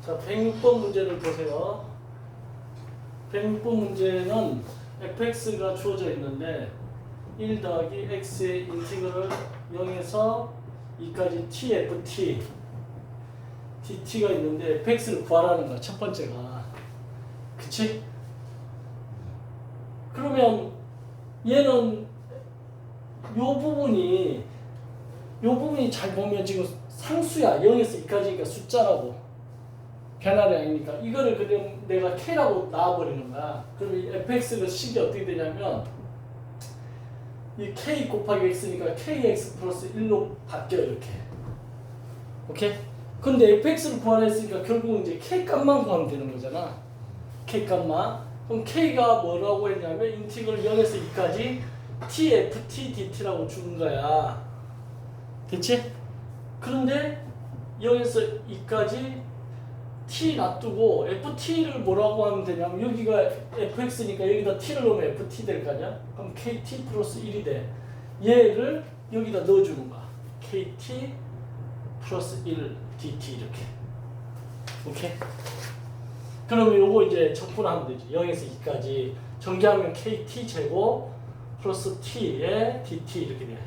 자, 106번 문제를 보세요. 106번 문제는 fx가 주어져 있는데 1 더하기 x의 인티그럴 0에서 2까지 tft dt가 있는데 fx를 구하라는 거야. 첫 번째가. 그치? 그러면 얘는 요 부분이 잘 보면 지금 상수야. 0에서 2까지니까 숫자라고. 변화량이니까 이거를 그냥 내가 k라고 나와버리는 거야. 그러면 fx가 식이 어떻게 되냐면 이 k 곱하기 x니까 kx 플러스 1로 바뀌어 이렇게. 오케이? 근데 fx를 구하라 했으니까 결국은 이제 k 값만 구하면 되는 거잖아. k 값만. 그럼 k가 뭐라고 했냐면 인티그럴 0에서 2까지 tft dt라고 주는 거야. 됐지? 그런데 0에서 2까지 t 놔두고 ft를 뭐라고 하면 되냐면 여기가 fx니까 여기다 t를 넣으면 ft 될 거 아니야? 그럼 kt 플러스 1이 돼. 얘를 여기다 넣어주는 거야. kt 플러스 1 dt 이렇게. 오케이? 그러면 요거 이제 적분하면 되지. 0에서 2까지 전개하면 kt 제곱 플러스 t에 dt 이렇게 돼.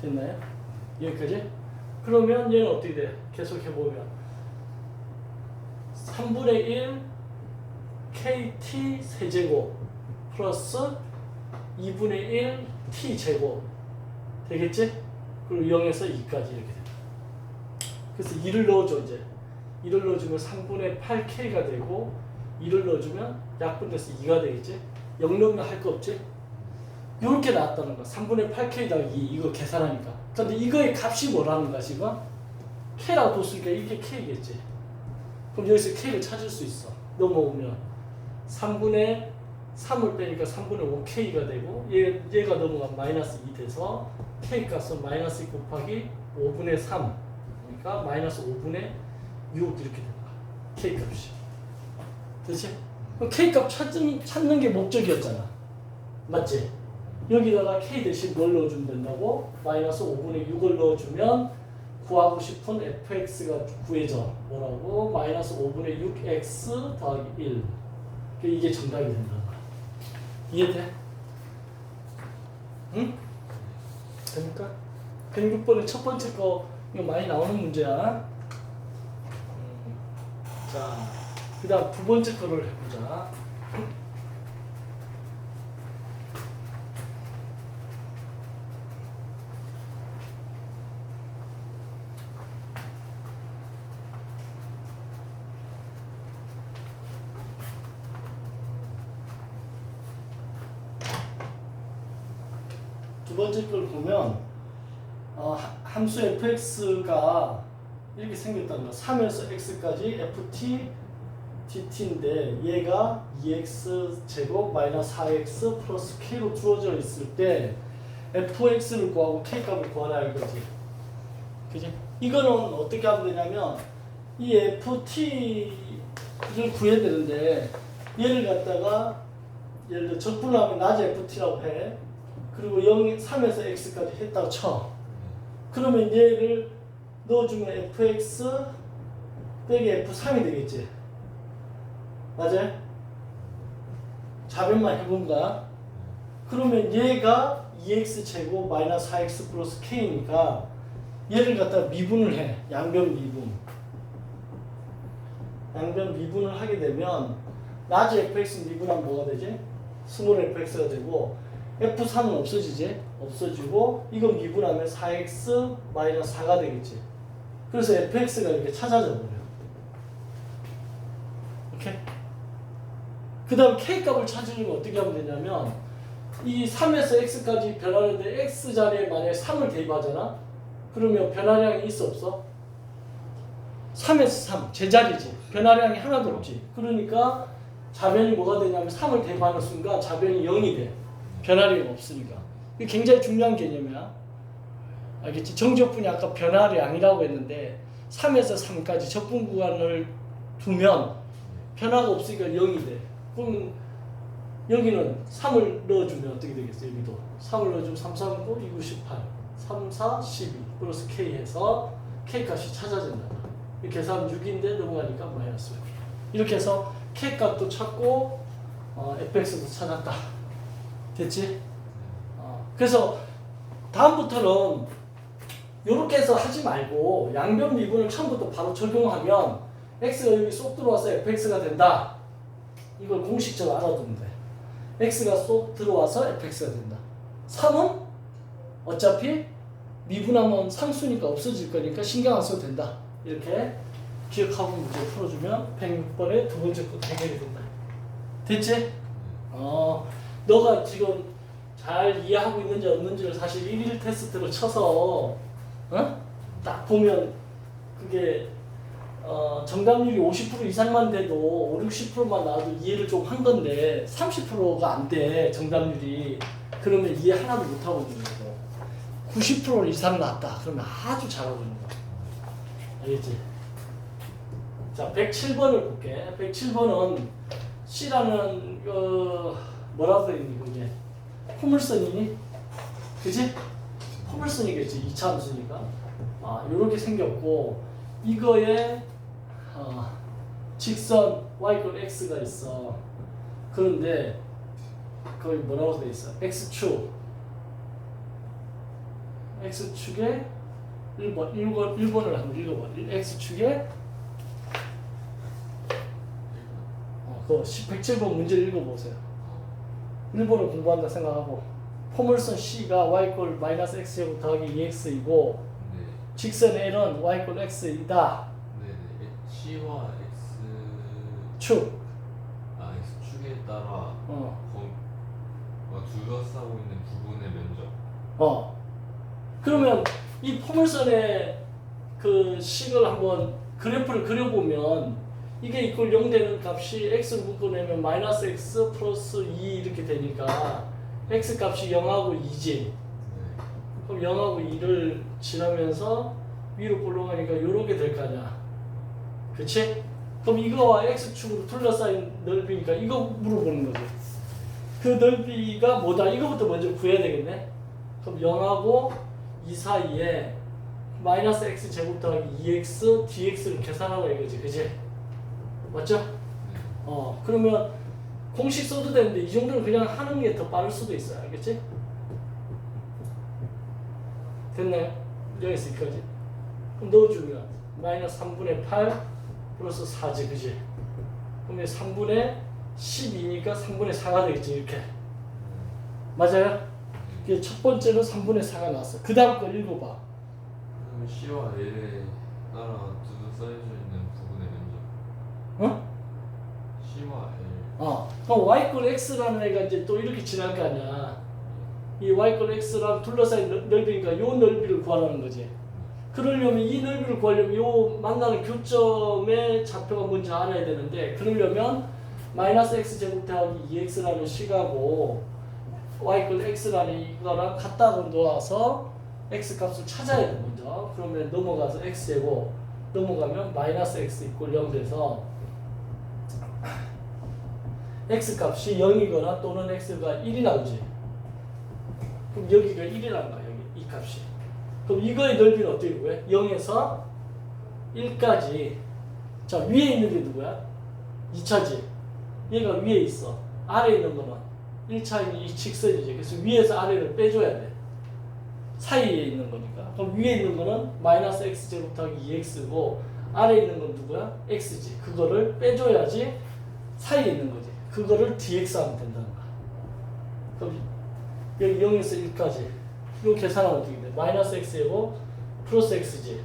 됐나요? 여기까지? 그러면 얘는 어떻게 돼? 계속 해보면 3분의 1 kt 세제곱 플러스 2분의 1 t 제곱 되겠지? 그리고 0에서 2까지 이렇게 된다. 그래서 2를 넣어줘 이제. 2를 넣어주면 3분의 8k가 되고 2를 넣어주면 약분돼서 2가 되겠지? 0 넣으면 할 거 없지? 이렇게 나왔다는 거야. 3분의 8k에다가 2 이거 계산하니까. 근데 이거의 값이 뭐라는 거야 지금? k라고 뒀으니까 이게 k겠지. 그럼 여기서 k를 찾을 수 있어. 넘어오면 3분의 3을 빼니까 3분의 5k가 되고 얘가 넘어가면 마이너스 2 돼서 k 값은 마이너스 2 곱하기 5분의 3 그러니까 마이너스 5분의 6 이렇게 되는 거야. k 값이. 그렇지? 그럼 k 값 찾는 게 목적이었잖아. 맞지? 여기다가 k 대신 뭘 넣어주면 된다고? 마이너스 5분의 6을 넣어주면 구하고 싶은 fx가 구해져. 뭐라고? 마이너스 5분의 6x 더하기 1. 이게 정답이 된다는 거야. 이해돼? 응? 됩니까? 106번의 첫 번째 거 이거 많이 나오는 문제야. 자, 그 다음 두 번째 거를 해보자. 두 번째 걸 보면 함수 fx가 이렇게 생겼다는 거야. 3에서 x까지 ft dt인데 얘가 2x 제곱 마이너스 4x 플러스 k로 주어져 있을 때 fx를 구하고 k 값을 구하라 이거지. 그지? 이거는 어떻게 하면 되냐면 이 ft를 구해야 되는데 얘를 갖다가 예를 들어 적분하면 낮에 ft라고 해. 그리고 3에서 x까지 했다고 쳐. 그러면 얘를 넣어주면 fx 빼기 f3이 되겠지. 맞아요? 자변만 해본 거야. 그러면 얘가 2x 제곱 마이너스 4x 플러스 k니까 얘를 갖다가 미분을 해. 양변 미분. 양변 미분을 하게 되면 낮에 fx 미분하면 뭐가 되지? 스몰 fx가 되고 f3은 없어지지? 없어지고 이건 미분하면 4x 마이너스 4가 되겠지. 그래서 fx가 이렇게 찾아져 버려. 오케이? 그 다음 k 값을 찾으려면 어떻게 하면 되냐면 이 3에서 x까지 변하는데 x 자리에 만약에 3을 대입하잖아? 그러면 변화량이 있어 없어? 3에서 3 제자리지. 변화량이 하나도 없지. 그러니까 자변이 뭐가 되냐면 3을 대입하는 순간 자변이 0이 돼. 변화량이 없으니까. 이게 굉장히 중요한 개념이야. 알겠지? 정적분이 아까 변화량이라고 했는데 3에서 3까지 적분 구간을 두면 변화가 없으니까 0이 돼. 그럼 여기는 3을 넣어주면 어떻게 되겠어? 여기도 3을 넣어주면 3, 3, 9, 2, 9, 18 3, 4, 12 플러스 k 해서 k 값이 찾아진다. 이 계산 6인데 넘어가니까 마이너스 6. 이렇게 해서 K 값도 찾고 fx도 찾았다. 됐지? 그래서 다음부터는 이렇게 해서 하지 말고 양변 미분을 처음부터 바로 적용하면 x가 여기 쏙 들어와서 fx가 된다. 이걸 공식적으로 알아두면 돼. x가 쏙 들어와서 fx가 된다. 3은 어차피 미분하면 상수니까 없어질 거니까 신경 안 써도 된다. 이렇게 기억하고 문제 풀어주면 106번의 두 번째 거 해결이 된다. 됐지? 너가 지금 잘 이해하고 있는지 없는지를 사실 1일 테스트로 쳐서 딱 보면 그게 정답률이 50% 이상만 돼도 5, 60%만 나와도 이해를 좀 한 건데 30%가 안 돼 정답률이. 그러면 이해 하나도 못 하고 있는 거고 90% 이상 나왔다 그러면 아주 잘하고 있는 거야. 알겠지? 자 107번을 볼게. 107번은 C라는 뭐라고 돼 있니 그게? 포물선이니? 그치? 포물선이겠지. 2차 함수니까. 요렇게 생겼고 이거에 직선 y = x가 있어. 그런데 거기 뭐라고 돼 있어? x축에 1번을 한번 읽어봐. x축에 그 107번 문제를 읽어보세요. 1번을 공부한다 생각하고 포물선 C가 y = -x제곱 더하기 2x이고 직선 L은 y = x이다. 네네. C와 축. X축에 따라 둘러싸고 있는 부분의 면적. 그러면 이 포물선의 그 식을 한번 그래프를 그려보면 이게 이꼴 0 되는 값이 x를 묶어내면 -x 플러스 2 이렇게 되니까 x 값이 0하고 2지. 그럼 0하고 2를 지나면서 위로 올라가니까 요렇게 될 거 아니야. 그치? 그럼 이거와 x축으로 둘러싸인 넓이니까 이거 물어보는 거지. 그 넓이가 뭐다? 이거부터 먼저 구해야 되겠네. 그럼 0하고 2 사이에 -x 제곱 더하기 2x dx를 계산하라 이거지. 그치? 맞죠? 그러면 공식 써도 되는데 이 정도는 그냥 하는 게 더 빠를 수도 있어요. 알겠지? 됐나요? 여기서 여기까지. 그럼 넣어주면 -3분의 8 플러스 4지. 그지? 그러면 3분의 12니까 3분의 4가 되겠지. 이렇게. 맞아요? 첫 번째는 3분의 4가 나왔어. 그 다음 거 읽어봐. 그럼 C와 L에 따라 둘러싸여져 있는 부분의 면적. C와 L. 그럼 y = x라는 애가 이제 또 이렇게 지날 거 아니야. 이 y = x랑 둘러싸인 넓이니까 요 넓이를 구하라는 거지. 그러려면 이 넓이를 구하려면 요 만나는 교점의 좌표가 뭔지 알아야 되는데 그러려면 -x 제곱 더하기 2x라는 식하고 y = x라는 이거랑 갖다 놓아서 x 값을 찾아야 돼 먼저. 그러면 넘어가서 x 제곱 넘어가면 -x = 0 돼서 x 값이 0이거나 또는 x가 1이 나오지. 그럼 여기가 1이라는 거야. 여기 이 값이. 그럼 이거의 넓이는 어떻게 구해? 0에서 1까지. 자, 위에 있는 게 누구야? 2차지. 얘가 위에 있어. 아래에 있는 거는 1차인 이 직선이지. 그래서 위에서 아래를 빼줘야 돼. 사이에 있는 거니까. 그럼 위에 있는 거는 -x 제곱 더하기 2x고 아래에 있는 건 누구야? x지. 그거를 빼줘야지 사이에 있는 거지. 그거를 dx 하면 된다는 거야. 그럼 여기 0에서 1까지. 이거 계산하면 어떻게 돼? -x 제곱 플러스 x지.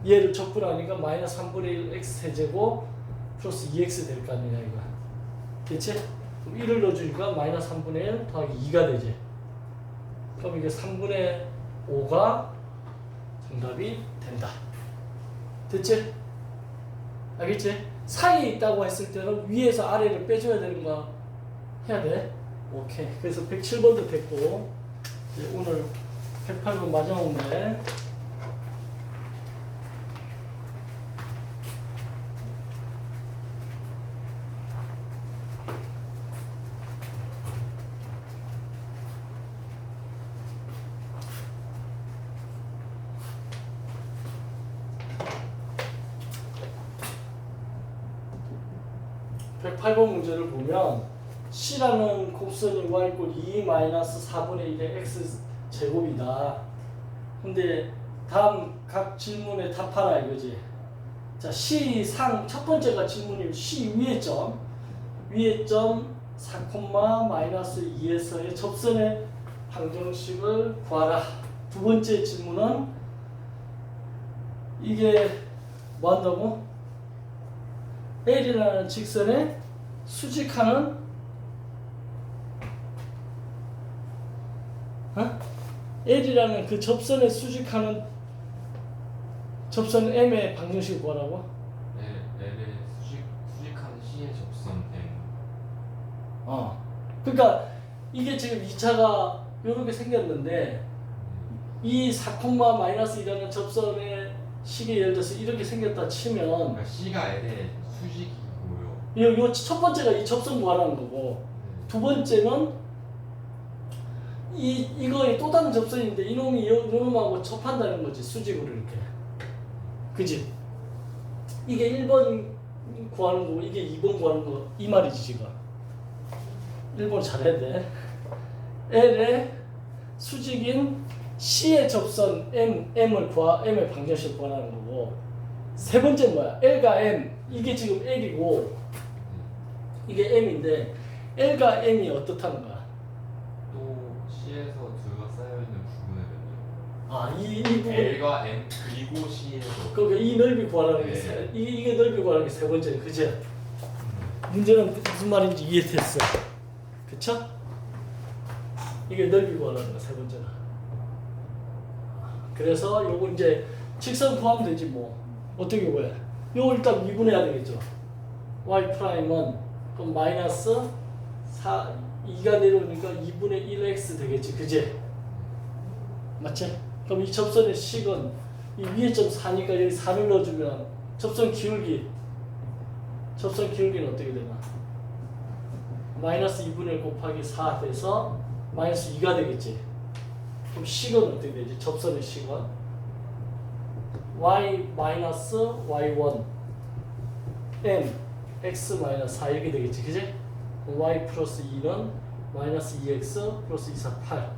얘를 적분하니까 -3분의 1 x 세제곱 플러스 2x 될 거 아니냐 이거. 됐지? 그럼 1을 넣어주니까 -3분의 1 더하기 2가 되지. 그럼 이게 3분의 5가 정답이 된다. 됐지? 알겠지? 사이에 있다고 했을 때는 위에서 아래를 빼줘야 되는 거 해야 돼. 오케이. 그래서 107번도 됐고 이제 오늘 108번 마지막 문제. 108번 문제를 보면 C라는 곡선이 y 이꼴 2 마이너스 4분의 1의 x 제곱이다. 근데 다음 각 질문에 답하라 이거지. 자, C 상 첫 번째가 질문이 C 위의 점 4, 마이너스 2에서의 접선의 방정식을 구하라. 두 번째 질문은 이게 뭐 한다고? L이라는 직선에 수직하는 L이라는 그 접선에 수직하는 접선 M의 방정식을 구하라고? L의 수직한 C의 접선 M. 그러니까 이게 지금 2차가 이렇게 생겼는데 이 4, 마이너스 2라는 접선의 식에 예를 들어서 이렇게 생겼다 치면 그러니까 C가 L의 수직이고요. 요 첫 번째가 이 접선 구하라는 거고 두 번째는 이거의 또 다른 접선인데 이놈이 이놈하고 접한다는 거지 수직으로 이렇게. 그지? 이게 1번 구하는 거고 이게 2번 구하는 거 이 말이지 지금. 1번 잘해야 돼. L의 수직인 C의 접선 M의 방정식을 구하라는 거고 세 번째는 뭐야? L과 M 이게 지금 L이고 이게 M인데 L과 M이 어떻다는 거야? 또 C에서 둘과 쌓여있는 부분의 면적. 이 부분 L과 M 그리고 C에서 그러니까 이 넓이 구하라는 게 이게 넓이 구하라는 게 세 번째 그지? 문제는 무슨 말인지 이해됐어. 그쵸? 이게 넓이 구하라는 거 세 번째는. 그래서 요거 이제 직선 구하면 되지 뭐. 어떻게 구해? 요거 일단 미분해야 되겠죠. y 프라임은 그럼 마이너스 2가 내려오니까 2분의 1x 되겠지. 그지? 맞지? 그럼 이 접선의 식은 이 위에 점 4니까 여기 4를 넣어주면 접선 기울기는 어떻게 되나? 마이너스 2분의 1 곱하기 4 돼서 마이너스 2가 되겠지. 그럼 식은 어떻게 되지? 접선의 식은 y 마이너스 y1 m x 마이너스 4 이렇게 되겠지. 그지? y 플러스 2는 마이너스 2x 플러스 2, 4, 8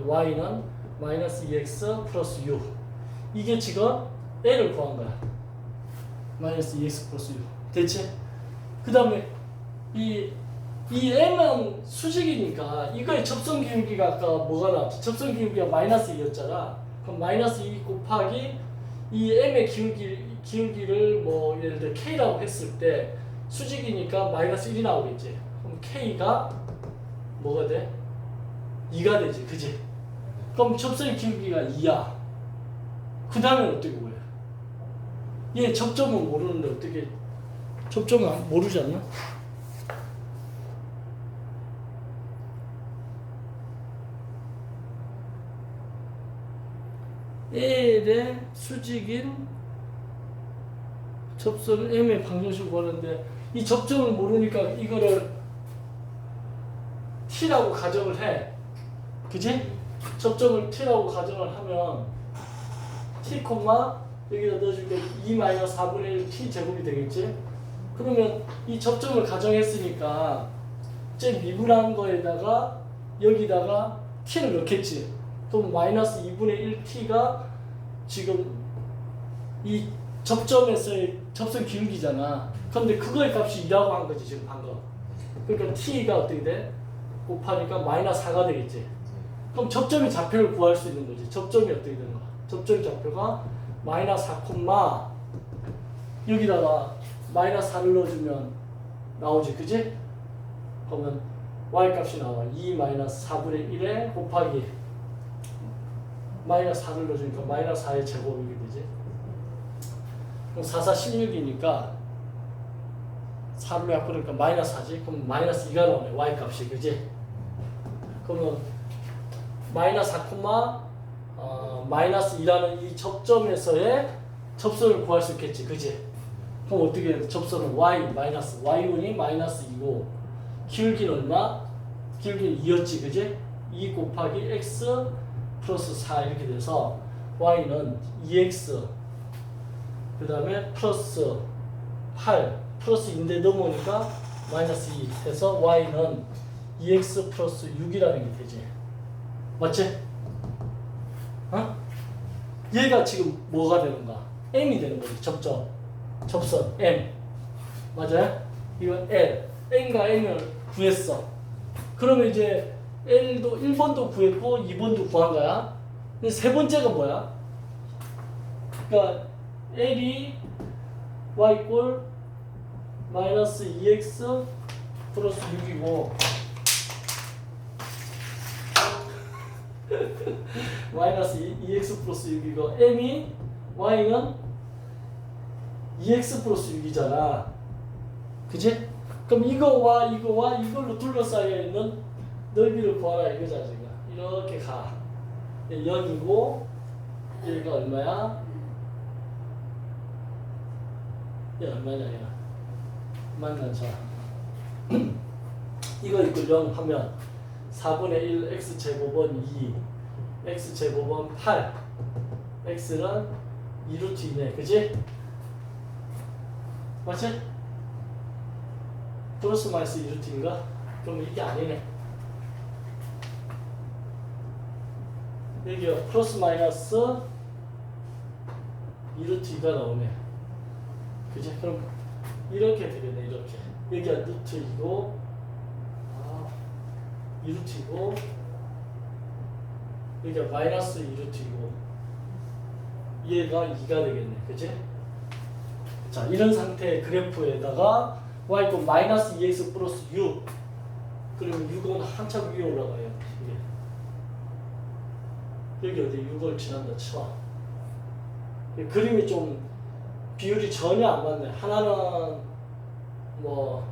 y는 마이너스 2x 플러스 6 이게 지금 L을 구한 거야. 마이너스 2x 플러스 6 됐지? 그 다음에 이 M은 수직이니까 이거의 접선 기울기가 아까 뭐가 나왔지? 접선 기울기가 마이너스 2였잖아. 그럼 마이너스 2 곱하기 이 M의 기울기를 뭐 예를 들어 K라고 했을 때 수직이니까 마이너스 1이 나오겠지. 그럼 K가 뭐가 돼? 2가 되지. 그지? 그럼 접선의 기울기가 2야. 그 다음에 어떻게 구해? 얘 접점은 모르는데 어떻게 접점은 모르지 않나? L의 수직인 접선 M의 방정식을 구하는데 이 접점을 모르니까 이거를 T라고 가정을 해. 그지? 접점을 T라고 가정을 하면 T, 여기다 넣어줄게 2-4분의 1 T 제곱이 되겠지? 그러면 이 접점을 가정했으니까 제 미분한 거에다가 여기다가 T를 넣겠지. 그럼 마이너스 2분의 1 T가 지금 이 접점에서의 접선 기울기잖아. 그런데 그거의 값이 2라고 한 거지 지금 방금. 그러니까 T가 어떻게 돼? 곱하니까 마이너스 4가 되겠지. 그럼 접점의 좌표를 구할 수 있는 거지. 접점이 어떻게 되는 거야? 접점 좌표가 마이너스 4, 여기다가 마이너스 4를 넣어주면 나오지. 그지? 그러면 y 값이 나와. 2 마이너스 4분의 1에 곱하기 마이너스 4를 넣어주니까 마이너스 4의 제곱이 되지. 그럼 4, 4, 16이니까 4를 약분하니까 마이너스 4지. 그럼 마이너스 2가 나오네. y 값이. 그지? 그러면 마이너스 4, 마이너스 2라는 이 접점에서의 접선을 구할 수 있겠지. 그지? 그럼 어떻게 해? 접선은 y분이 마이너스 2고 기울기는 얼마? 기울기는 2였지. 그지? 2 곱하기 x 플러스 4 이렇게 돼서 y는 2x 그 다음에 플러스 8 플러스 2인데 넘어오니까 마이너스 2 해서 y는 2x 플러스 6이라는 게 되지. 맞지? 어? 얘가 지금 뭐가 되는가? m이 되는 거지. 접선 m. 맞아요? 이건 l. n과 m을 구했어. 그러면 이제 L도 1번도 구했고 2번도 구한 거야. 근데 세 번째가 뭐야? 그러니까 L이 y 꼴 마이너스 2x 플러스 6이고 마이너스 2x 플러스 6이고 m이 y는 2x 플러스 6이잖아. 그치? 그럼 이거와 이걸로 둘러싸여 있는 넓이를 구하라 이거잖아 지금. 이렇게 가. 0이고 여기가 얼마야? 얘 얼마냐 얘. 만나자. 이거 있고 0 하면 4분의 1 x제곱은 2 x제곱은 8 x는 2루트이네. 그치? 맞지? 플러스 마이너스 2루트인가? 그럼 이게 아니네. 여기요 플러스 마이너스 2루트가 나오네. 그치? 그럼 이렇게 되겠네. 이렇게 여기가 루트이고 2루트이고 여기가 마이너스 2루트이고 얘가 2가 되겠네. 그치? 자 이런 상태의 그래프에다가 y = 마이너스 2x 플러스 6 그러면 6은 한참 위에 올라가요. 이게 여기 어디 6을 지난다 쳐. 그림이 좀 비율이 전혀 안 맞네. 하나는 뭐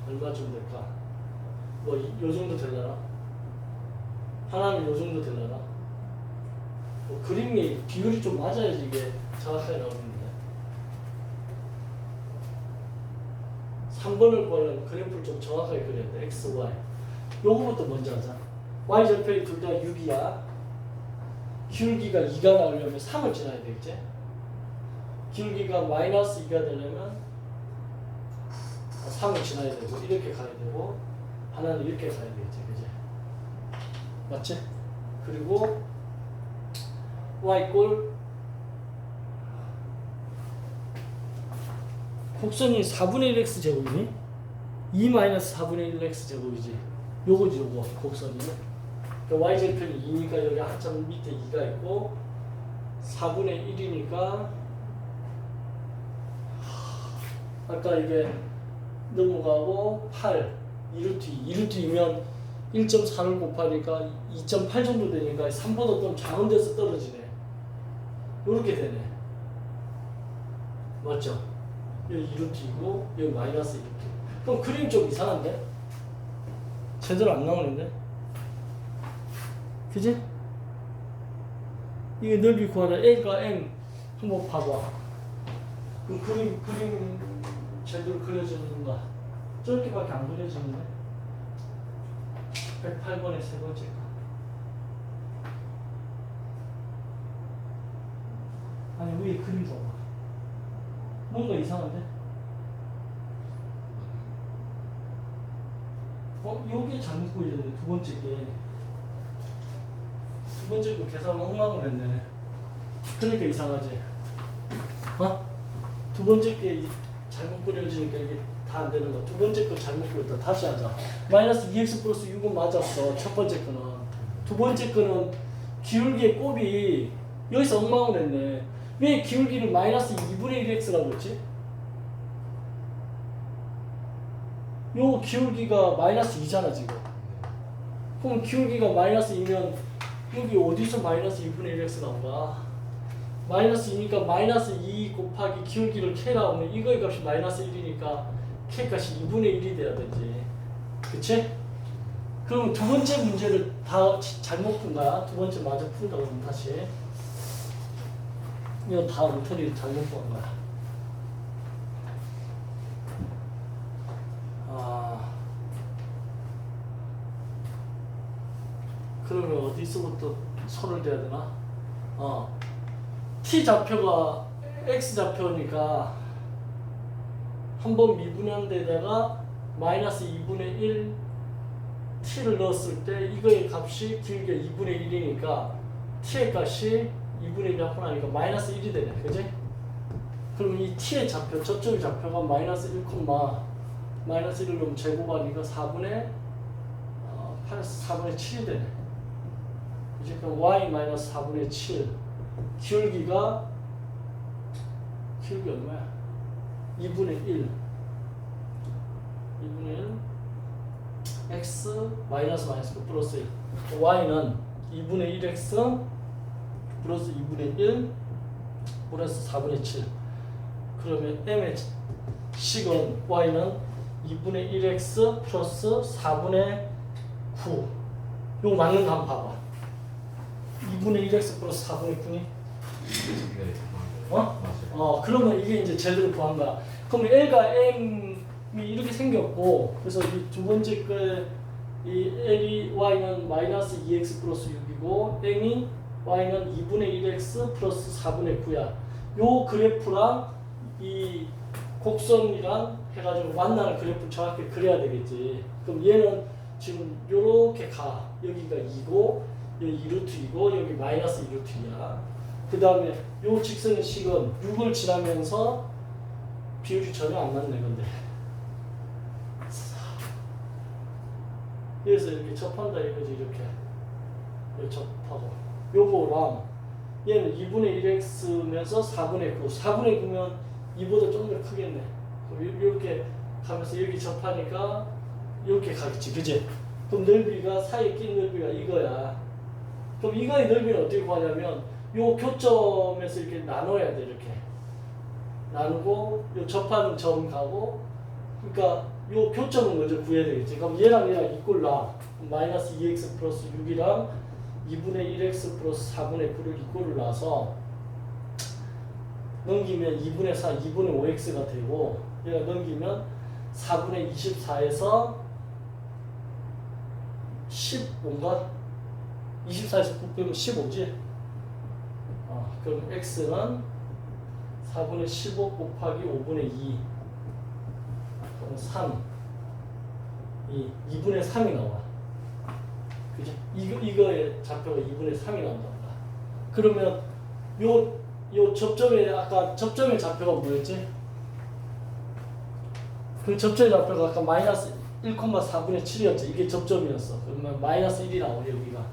얼마쯤 될까? 뭐 요 정도 되려나? 하나는 요 정도 되려나? 뭐 그림이 비율이 좀 맞아야지 이게 정확하게 나오는데 3번을 구하려면 그래프를 좀 정확하게 그려야 돼. x, y 요거부터 먼저 하자. y절편이 둘 다 6이야. 기울기가 2가 나오려면 3을 지나야 되겠지? 기울기가 마이너스 2가 되려면 3을 지나야 되고 이렇게 가야 되고 하나는 이렇게 가야 되겠지. 그지? 맞지? 그리고 y 꼴 곡선이 4분의 1x 제곱이니? 2 마이너스 4분의 1x 제곱이지. 요거지 요거 곡선이. 그러니까 y절편이 2니까 여기 한참 밑에 2가 있고 4분의 1이니까 아까 이게 넘어가고 8 2루트이면 1.4를 곱하니까 2.8 정도 되니까 3보다 좀 작은 데서 떨어지네. 요렇게 되네. 맞죠? 여기 2루트이고 여기 마이너스 2루트. 그럼 그림이 좀 이상한데? 제대로 안 나오는데? 그지? 이게 넓이 구하라. A가 M 한번 봐봐. 그럼 그림 제대로 그려지는가? 저렇게밖에 안 그려지는데? 108번의 세 번째 거. 아니 위에 그림 봐봐. 뭔가 이상한데? 여기 잘못 그려졌네. 두 번째 게. 두 번째 거 계산을 엉망을 했네. 그러니까 이상하지. 두 번째 게 잘못 그려지니까 이게 다 안 되는 거. 두 번째 거 잘못 그렸다. 다시 하자. 마이너스 2x 플러스 6은 맞았어. 첫 번째 거는. 두 번째 거는 기울기의 곱이 여기서 엉망을 했네. 왜 기울기를 마이너스 2분의 1x라고 했지? 요 기울기가 마이너스 2잖아 지금. 그럼 기울기가 마이너스 2면 여기 어디서 마이너스 2분의 1x 나온가? 마이너스 2니까 마이너스 2 곱하기 기울기를 k라 하면 이거의 값이 마이너스 1이니까 k 값이 2분의 1이 돼야 되지. 그치? 그럼 두 번째 문제를 다 잘못 푼 거야. 두 번째 마저 푼다 그러면 다시. 이거 다 엉터리를 잘못 푼 거야. 그러면 어디서부터 손을 대야 되나? T 좌표가 X 좌표니까 한 번 미분한 데다가 마이너스 2분의 1 t를 넣었을 때 이거의 값이 길게 2분의 1이니까 t의 값이 2분의 1이 하고 나니까 마이너스 1이 되네. 그지? 그럼 이 t의 좌표, 저쪽의 좌표가 마이너스 1, 마이너스 1을 넣으면 제곱하니까 4분의 7이 되네. 이제 그럼 y 마이너스 4분의 7 기울기가 얼마야? 2분의 1 x 마이너스 플러스 1 y는 2분의 1x 플러스 2분의 1 플러스 4분의 7 그러면 m의 식은 y는 2분의 1x 플러스 4분의 9 이거 맞는 거 한번 봐봐. 2분의 1x 플러스 4분의 9니? 네. 맞아요. 그러면 이게 이제 제대로 구한 거야. 그럼 L과 M이 이렇게 생겼고, 그래서 이 두 번째 이 L이 Y는 마이너스 2x 플러스 6이고, M이 Y는 2분의 1x 플러스 4분의 9야. 요 그래프랑 이 곡선이랑 해가지고 만나는 그래프를 정확히 그려야 되겠지. 그럼 얘는 지금 요렇게 가. 여기가 2고, 여기 2루트이고, 여기 마이너스 2루트야. 그 다음에 요 직선의 식은 6을 지나면서 비율이 전혀 안 맞네, 근데. 그래서 이렇게 접한다 이거지, 이렇게. 이렇게 접하고. 요거랑 얘는 2분의 1x면서 4분의 9. 4분의 9면 2보다 좀 더 크겠네. 이렇게 가면서 여기 접하니까 이렇게 가겠지, 그지? 그럼 넓이가, 사이에 낀 넓이가 이거야. 그럼 이거의 넓이는 어떻게 구하냐면 요 교점에서 이렇게 나눠야 돼. 이렇게 나누고 요 접하는 점 가고, 그러니까 요 교점을 먼저 구해야 되겠지. 그럼 얘랑 이꼴라. 마이너스 2x 플러스 6이랑 2분의 1x 플러스 4분의 9를 이꼴을 놔서 넘기면 2분의 4, 2분의 5x가 되고, 얘가 넘기면 4분의 24에서 15인가? 24에서 9 빼면 15지? 그럼 x는 4분의 15 곱하기 5분의 2 그럼 3 2분의 3이 나와. 그죠? 이거의 좌표가 2분의 3이 나온다. 그러면 요 접점의 아까 접점의 좌표가 뭐였지? 그 접점의 좌표가 아까 마이너스 1,4분의 7이었지. 이게 접점이었어. 그러면 마이너스 1이 나오네, 여기가.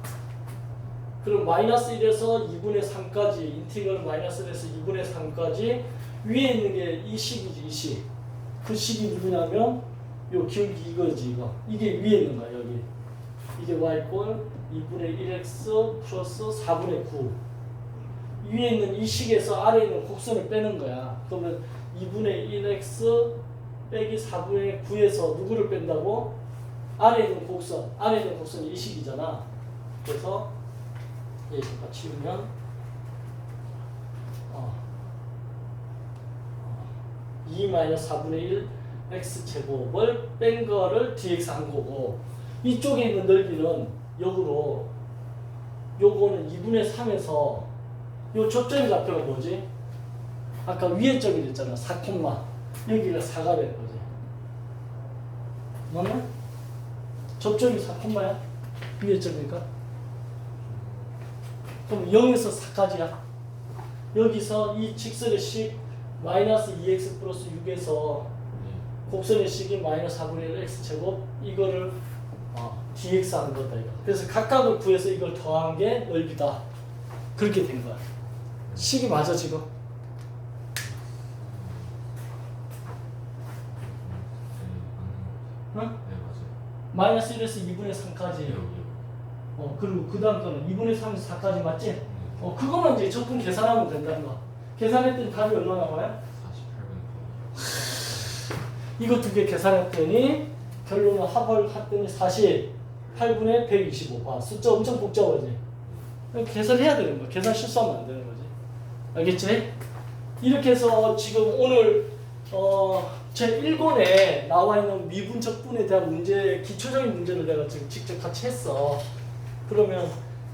그럼 마이너스 1에서 2분의 3까지, 인티그럴 마이너스 1에서 2분의 3까지 위에 있는 게 이 식이지, 이 식. 그 식이 누구냐면 요 기울기 이거지, 이거. 이게 위에 있는 거야, 여기. 이게 y꼴 2분의 1x 플러스 4분의 9. 위에 있는 이 식에서 아래에 있는 곡선을 빼는 거야. 그러면 2분의 1x 빼기 4분의 9에서 누구를 뺀다고? 아래에 있는 곡선. 아래에 있는 곡선이 이 식이잖아. 그래서 얘가 치우면 2 마이너스 4분의 1 x제곱을 뺀 거를 dx 한 거고, 이쪽에 있는 넓이는 역으로 요거는 2분의 3에서 요 접점의 좌표가 뭐지? 아까 위에 쪽이 됐잖아. 4, 여기가 4가 될 거지. 맞나? 접점이 4야? 위에 쪽이니까. 그럼 0에서 4까지야. 여기서 이 직선의 식 마이너스 2x 플러스 6에서 곡선의 식이 마이너스 4분의 1 x제곱, 이거를 dx 하는 거다, 이거. 그래서 각각을 구해서 이걸 더한 게 넓이다. 그렇게 된 거야. 식이 맞아, 지금? 응? 네, 맞아요. 마이너스 1에서 2분의 3까지. 그리고 그 다음 거는 2분의 3에서 4까지 맞지? 그거만 이제 적분 계산하면 된다는 거. 계산했더니 답이 얼마 나와요? 48분. 이거 두 개 계산했더니 결론은 합을 했더니 48분의 125. 봐, 숫자 엄청 복잡하지? 계산해야 되는 거야. 계산 실수하면 안 되는 거지. 알겠지? 이렇게 해서 지금 오늘 제 1권에 나와 있는 미분적분에 대한 문제, 기초적인 문제를 내가 지금 직접 같이 했어. 그러면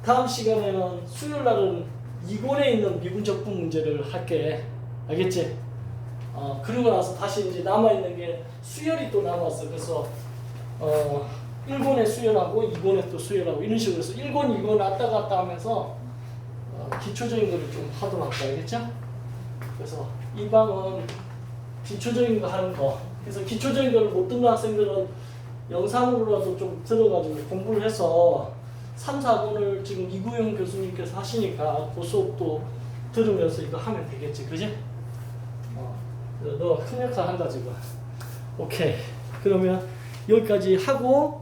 다음 시간에는 수요일 날은 2권에 있는 미분적분 문제를 할게. 알겠지? 그리고 나서 다시 이제 남아있는 게 수열이 또 남았어. 그래서 1권의 수열하고 2권의 또 수열하고 이런 식으로 해서 1권, 2권 왔다 갔다 하면서 기초적인 거를 좀 하도록 할까, 알겠죠? 그래서 이 방은 기초적인 거 하는 거. 그래서 기초적인 걸 못 듣는 학생들은 영상으로라도 좀 들어가지고 공부를 해서 3, 4권을 지금 이구영 교수님께서 하시니까 그 수업도 들으면서 이거 하면 되겠지, 그지? 너 큰 역할 한다 지금. 오케이. 그러면 여기까지 하고